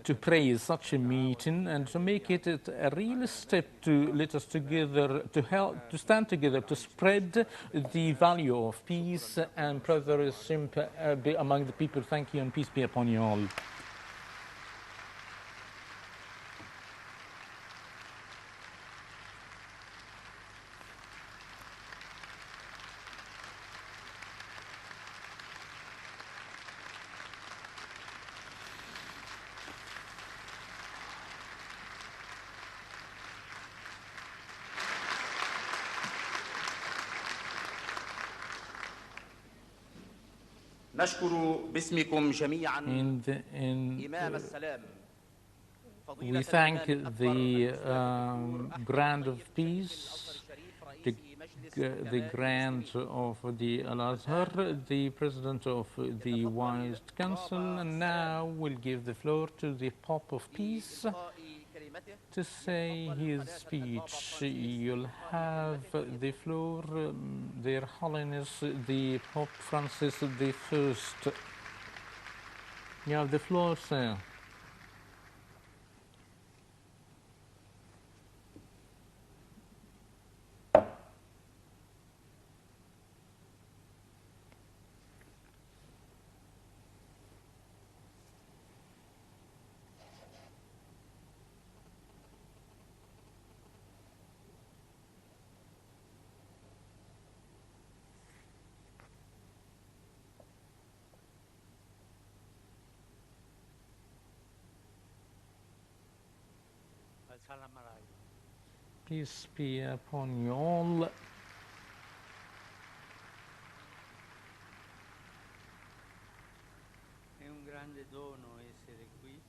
to praise such a meeting and to make it a real step to let us together, to help, to stand together, to spread the value of peace and brotherhood among the people. Thank you and peace be upon you all. نشكر باسمكم جميعا إمام السلام We thank the Grand of Peace, the Grand of the Al-Azhar, the President of the Wise Council, and now we'll give the floor to the Pope of Peace to say his speech. You'll have the floor, Their Holiness the Pope Francis the First. You have the floor, sir. Peace be upon you all. È un grande dono essere qui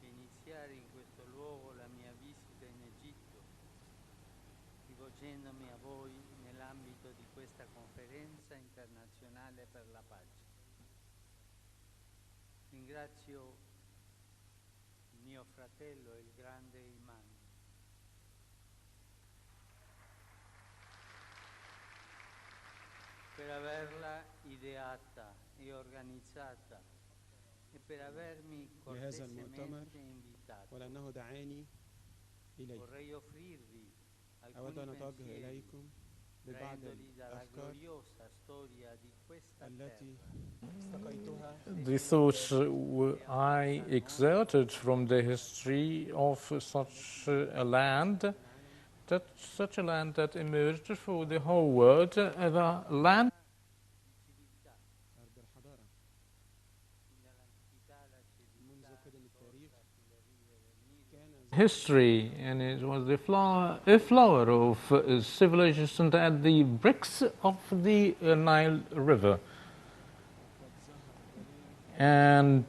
e iniziare in questo luogo la mia visita in Egitto, rivolgendomi a voi nell'ambito di questa conferenza internazionale per la pace. Ringrazio il mio fratello, il grande imam, per averla ideata e organizzata e per avermi cortesemente invitato. Vorrei offrirvi alcuni pensieri traendoli dalla gloriosa storia di questa terra. The thoughts I exerted from the history of such a land, that emerged for the whole world, the land history, and it was a flower of civilization at the bricks of the Nile River. And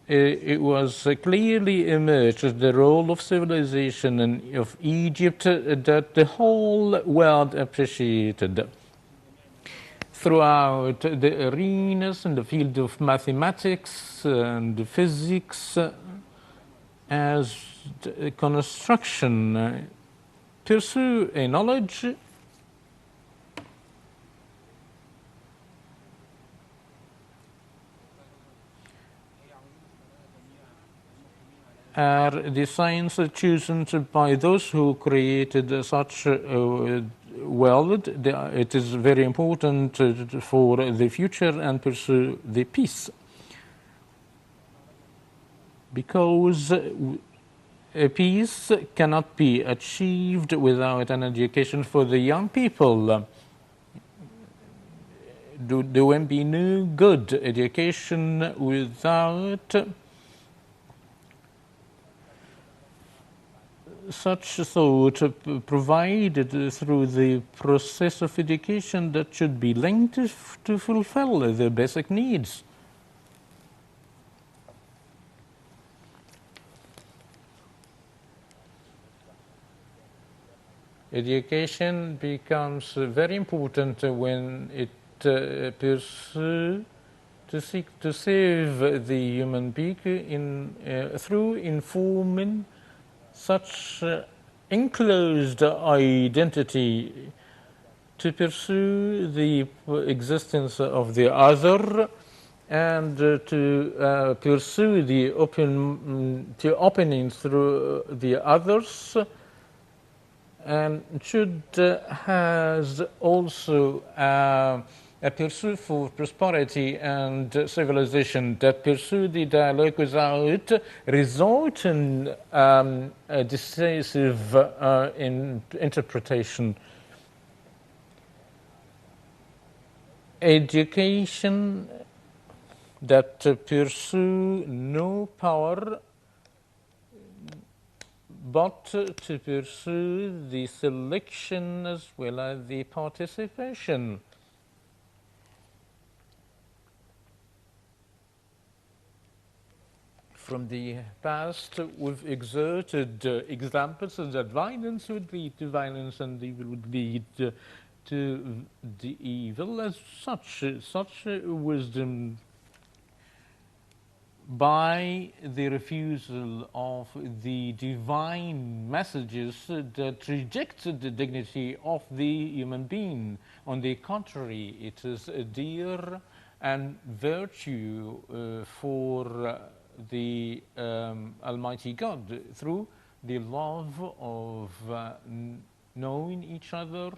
it was clearly emerged the role of civilization of Egypt that the whole world appreciated. Throughout the arenas in the field of mathematics and physics, as construction, pursue a knowledge are the science chosen by those who created such a world. It is very important for the future and pursue the peace. Because a peace cannot be achieved without an education for the young people. There will be no good education without such thought provided through the process of education that should be linked to fulfill the basic needs. Education becomes very important when it pursues to seek to save the human being through informing such enclosed identity, to pursue the existence of the other and to pursue the opening through the others, and should has also a pursuit for prosperity and civilization that pursue the dialogue without resort in a decisive interpretation. Education that pursue no power but to pursue the selection as well as the participation. From the past, we've exerted examples that violence would lead to violence and evil would lead to the evil. As such wisdom, by the refusal of the divine messages that reject the dignity of the human being. On the contrary, it is a dear and virtue for the Almighty God through the love of knowing each other.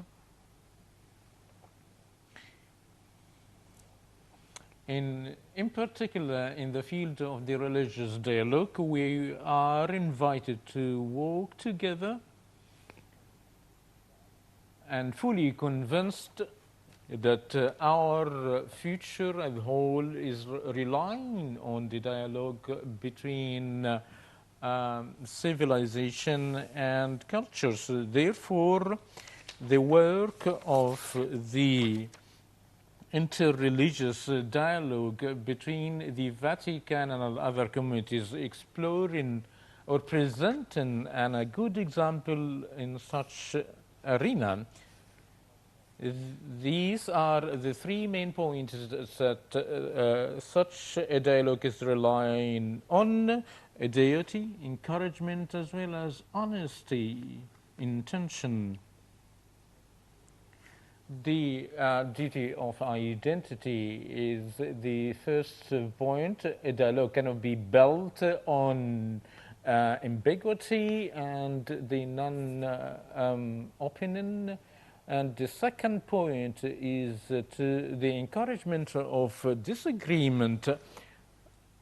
In particular, in the field of the religious dialogue, we are invited to walk together and fully convinced that our future as a whole is relying on the dialogue between civilization and cultures. Therefore, the work of the interreligious dialogue between the Vatican and other communities, exploring or presenting a good example in such arena. These are the three main points that such a dialogue is relying on: deity, encouragement, as well as honesty, intention. The duty of identity is the first point. A dialogue cannot be built on ambiguity and the non-opinion. And the second point is to the encouragement of disagreement,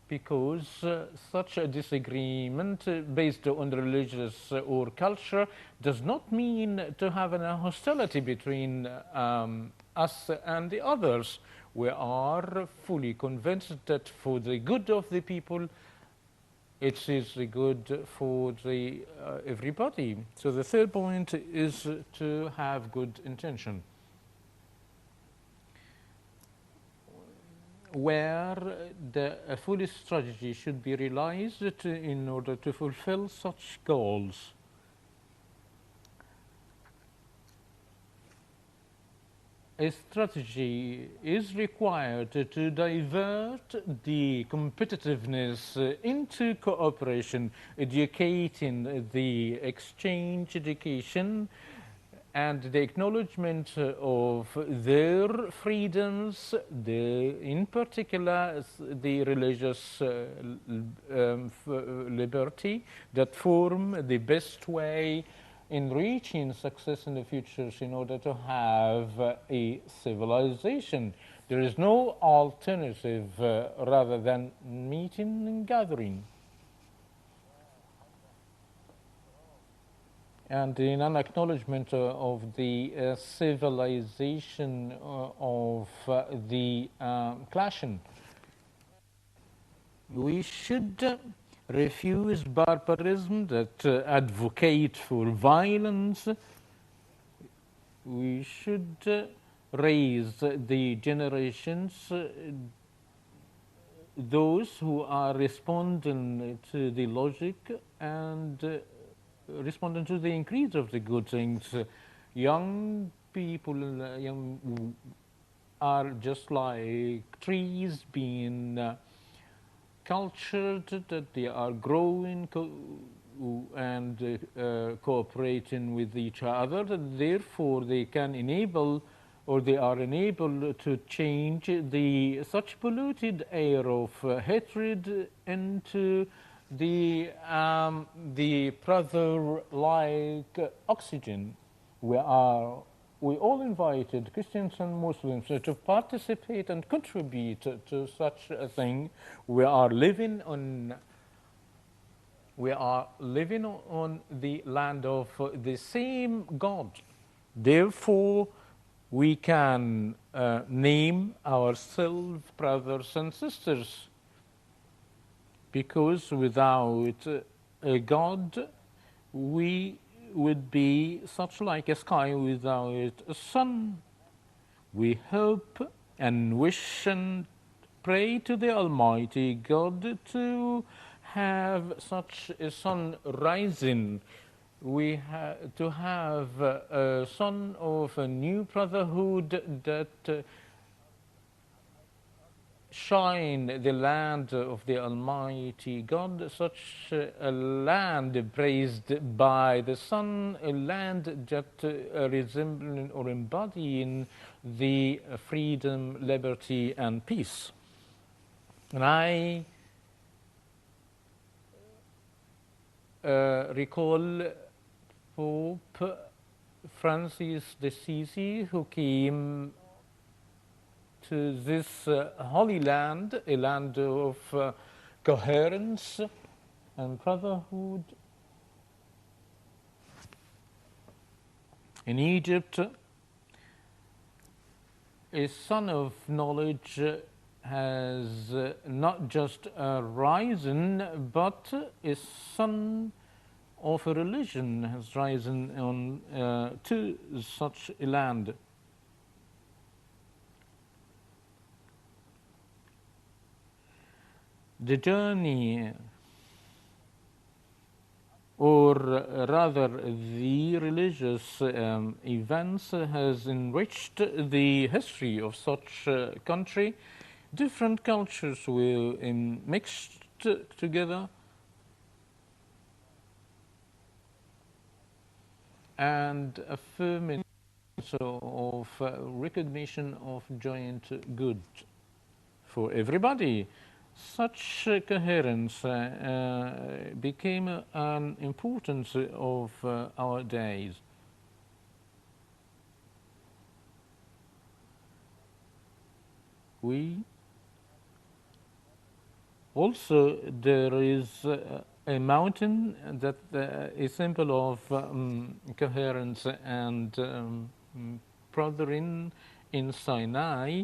because such a disagreement based on religious or culture does not mean to have a hostility between us and the others. We are fully convinced that for the good of the people, it is good for the everybody. So the third point is to have good intention. Where the full strategy should be realized in order to fulfill such goals. A strategy is required to divert the competitiveness into cooperation, educating the exchange education and the acknowledgement of their freedoms, in particular the religious liberty, that form the best way in reaching success in the future in order to have a civilization. There is no alternative rather than meeting and gathering. And in an acknowledgement of the civilization of the clashing, we should refuse barbarism that advocate for violence. We should raise the generations, those who are responding to the logic and responding to the increase of the good things. Young people are just like trees being cultured, that they are growing and cooperating with each other. Therefore, they can enable or they are unable to change such polluted air of hatred into the brother-like oxygen. We all invited, Christians and Muslims, to participate and contribute to such a thing. We are living on the land of the same God. Therefore, we can name ourselves brothers and sisters, because without a God, we would be such like a sky without a sun. We hope and wish and pray to the Almighty God to have such a sun rising. To have a son of a new brotherhood that shine the land of the Almighty God, such a land praised by the sun, a land that resembling or embodying the freedom, liberty, and peace. And I recall Pope Francis d'Assisi, who came to this holy land, a land of coherence and brotherhood. In Egypt, a sun of knowledge has not just risen, but a sun of a religion has risen on to such a land. The journey, or rather the religious events, has enriched the history of such a country. Different cultures were mixed together, and affirming of recognition of joint good for everybody. Such coherence became an importance of our days. Also, there is a mountain that is symbol of coherence and brothering in Sinai.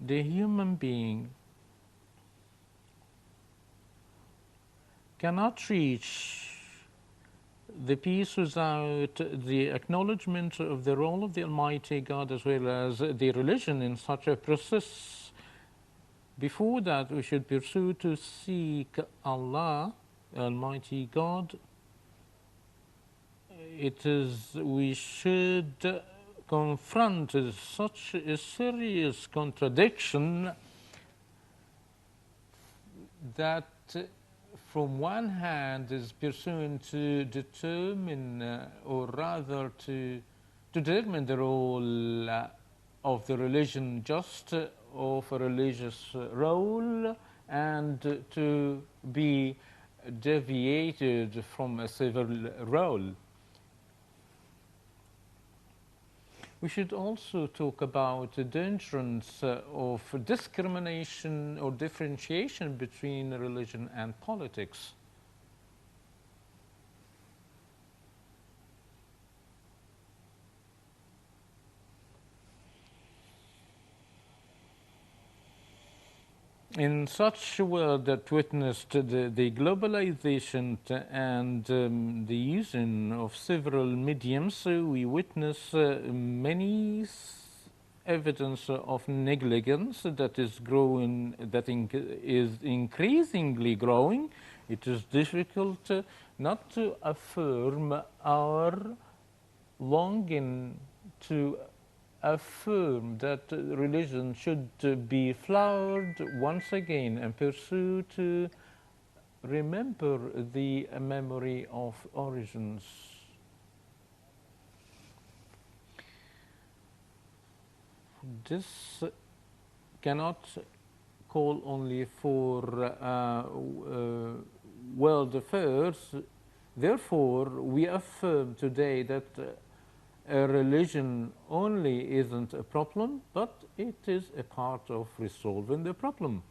The human being cannot reach the peace without the acknowledgement of the role of the Almighty God as well as the religion in such a process. Before that, we should pursue to seek Allah, Almighty God. We should confront such a serious contradiction that from one hand is pursuing to determine or rather to determine the role of the religion, just of a religious role, and to be deviated from a civil role. We should also talk about the dangers of discrimination or differentiation between religion and politics. In such a world that witnessed the globalization and the using of several mediums, we witness many evidence of negligence that is growing, is increasingly growing. It is difficult not to affirm our longing to affirm that religion should be flowered once again and pursue to remember the memory of origins. this cannot call only for world affairs. Therefore, we affirm today that a religion only isn't a problem, but it is a part of resolving the problem.